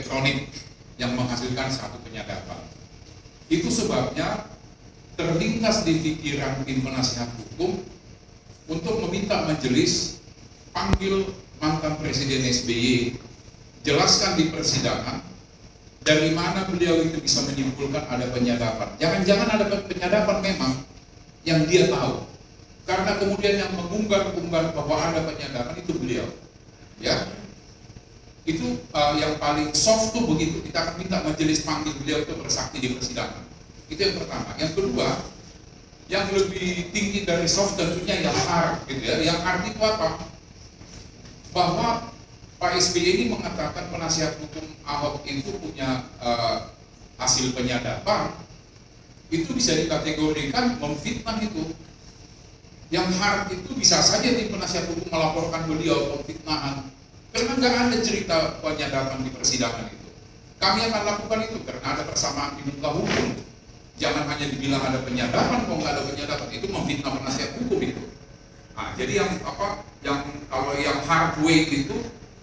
elektronik yang menghasilkan satu penyadapan. Itu sebabnya terlintas di pikiran tim penasihat hukum untuk meminta majelis panggil mantan Presiden SBY, jelaskan di persidangan dari mana beliau itu bisa menyimpulkan ada penyadapan. Jangan-jangan ada penyadapan memang yang dia tahu, karena kemudian yang mengumbar-umbar bahwa ada penyadapan itu beliau, ya. Itu yang paling soft tuh begitu. Kita akan minta majelis panggil beliau itu bersaksi di persidangan. Itu yang pertama. Yang kedua, yang lebih tinggi dari soft tentunya yang hard, gitu ya. Yang hard itu apa? Bahwa Pak SBY ini mengatakan penasihat hukum Ahok itu punya hasil penyadapan, itu bisa dikategorikan memfitnah itu. Yang hard itu bisa saja di penasihat hukum melaporkan beliau pemfitnahan, karena nggak ada cerita penyadapan di persidangan itu. Kami akan lakukan itu karena ada persamaan di muka hukum. Jangan hanya dibilang ada penyadapan, kalau nggak ada penyadapan itu memfitnah penasihat hukum itu. Nah, jadi yang kalau yang hard way itu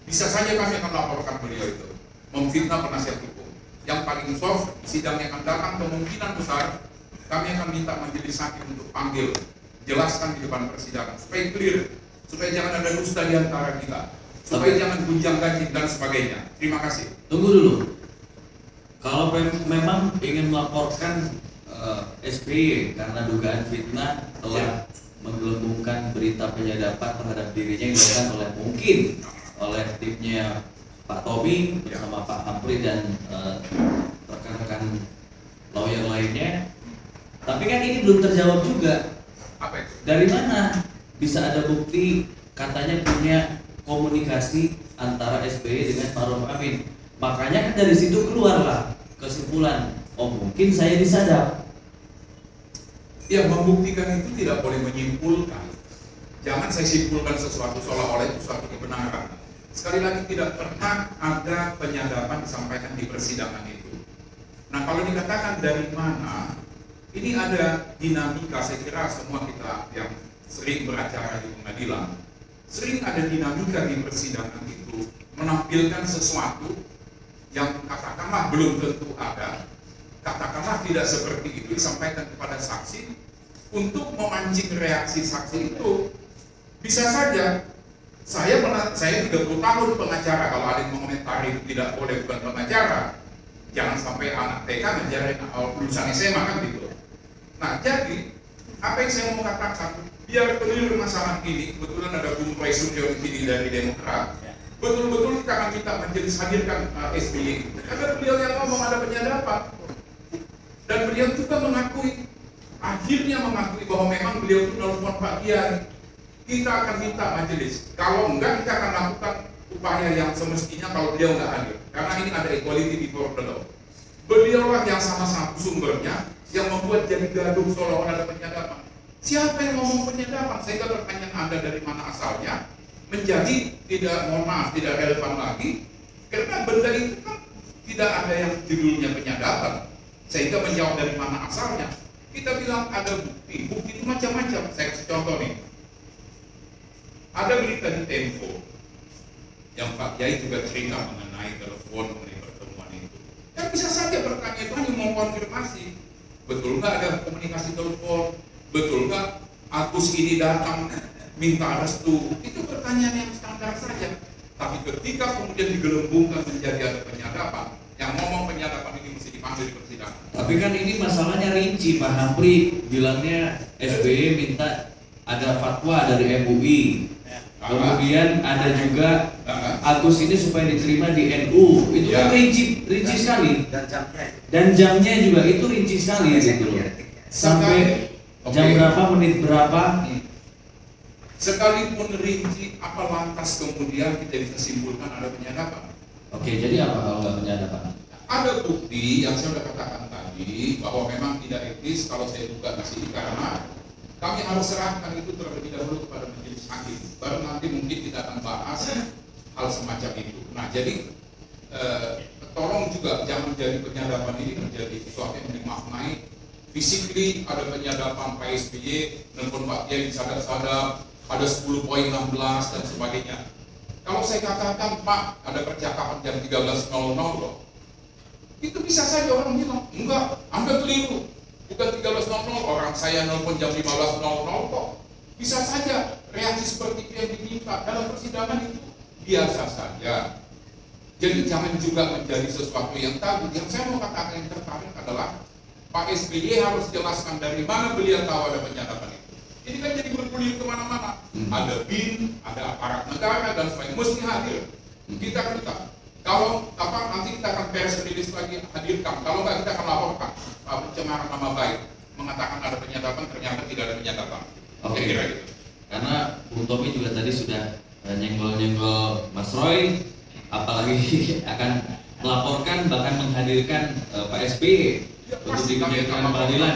bisa saja kami akan laporkan beliau itu memfitnah penasihat hukum. Yang paling soft, sidang yang akan datang kemungkinan besar kami akan minta majelis hakim untuk panggil, jelaskan di depan persidangan supaya clear, supaya jangan ada dusta di antara kita, supaya jangan gunjang ganjing dan sebagainya. Terima kasih. Tunggu dulu. Kalau memang ingin melaporkan SBY karena dugaan fitnah telah menggelembungkan berita penyadapan terhadap dirinya yang dilakukan oleh timnya Pak Tommy bersama Pak Ampri dan rekan-rekan lawyer lainnya. Tapi kan ini belum terjawab juga. Apa itu? Dari mana bisa ada bukti katanya punya komunikasi antara SBY dengan Maruf Amin? Makanya kan dari situ keluarlah kesimpulan, oh mungkin saya disadap. Ya, membuktikan itu tidak boleh menyimpulkan. Jangan saya simpulkan sesuatu seolah-olah itu suatu kebenaran. Sekali lagi, tidak pernah ada penyadapan disampaikan di persidangan itu. Nah, kalau dikatakan dari mana, ini ada dinamika. Saya kira semua kita yang sering beracara di pengadilan, sering ada dinamika di persidangan itu menampilkan sesuatu yang katakanlah belum tentu ada, katakanlah tidak seperti itu disampaikan kepada saksi untuk memancing reaksi saksi itu. Bisa saja saya 30 tahun pengacara, kalau ada yang mengomentari tidak boleh bukan pengacara, jangan sampai anak TK ngajarin lulusan SMA kan gitu. Nah, jadi apa yang saya mau katakan, biar clear masalah ini, kebetulan ada Bung Roy Suryo di sini dari Demokrat, betul-betul kita akan minta majelis hadirkan SBY, karena beliau yang ngomong ada penyadapan, dan beliau juga akhirnya mengakui bahwa memang beliau itu nelfon Pak Kiai. Kita akan minta majelis, kalau enggak kita akan lakukan upaya yang semestinya kalau beliau enggak hadir, karena ini ada equality before the law. Beliaulah yang sama-sama sumbernya yang membuat jadi gaduh seolah-olah ada penyadapan. Siapa yang ngomong penyadapan? Sehingga pertanyaan Anda dari mana asalnya menjadi tidak relevan lagi, karena benda itu kan tidak ada yang judulnya penyadapan. Sehingga menjawab dari mana asalnya. Kita bilang ada bukti itu macam-macam. Saya kasih contoh nih. Ada berita di Tempo yang Pak Kiai juga cerita mengenai telepon mengenai pertemuan itu. Dan bisa saja pertanyaan itu hanya mau konfirmasi, betul nggak ada komunikasi telepon, betul nggak Agus ini datang minta restu, itu pertanyaan yang standar saja. Tapi ketika kemudian digelembungkan menjadi ada penyadapan, yang ngomong penyadapan ini mesti dipanggil di persidangan. Tapi kan ini masalahnya rinci, Pak Hampri bilangnya SBY minta ada fatwa dari MUI. Kemudian ada juga Agus ini supaya diterima di NU. Itu kan rinci sekali. Dan jamnya juga itu rinci sekali gitu loh. Sampai jam berapa, menit berapa. Sekalipun rinci, apa lantas kemudian kita bisa simpulkan ada penyadapan? Oke, jadi apa kalau nggak penyadapan? Ada bukti yang saya sudah katakan tadi bahwa memang tidak etis kalau saya buka di sini, karena kami harus serahkan itu terlebih dahulu kepada majelis hakim. Baru nanti mungkin kita akan bahas hal semacam itu. Nah, jadi tolong juga jangan jadi penyadapan ini menjadi sesuatu yang dimaknai physically ada penyadapan Pak SBY, nelfon Pak Kiai disadap-sadap, ada 10 poin 16 dan sebagainya. Kalau saya katakan, Pak, ada percakapan jam 13.00 loh, itu bisa saja orang bilang, enggak, Anda keliru. Bukan 13.00, orang saya nelpon jam 15.00 kok. Bisa saja reaksi seperti itu yang diminta. Dalam persidangan itu biasa saja. Jadi jangan juga menjadi sesuatu yang tabu. Yang saya mau katakan yang tertarik adalah Pak SBY harus jelaskan dari mana beliau tahu ada penyadapan itu. Ini kan jadi bergulir kemana-mana. Ada BIN, ada aparat negara dan sebagainya, mesti hadir. Kita kalau nanti kita akan press release lagi hadirkan. Kalau nggak kita akan laporkan pencemaran nama baik, mengatakan ada penyadapan ternyata tidak ada penyadapan. Oke. Kira gitu. Karena Bung Tommy juga tadi sudah nyenggol-nyenggol Mas Roy, apalagi akan melaporkan bahkan menghadirkan Pak SBY untuk dihadirkan pengadilan.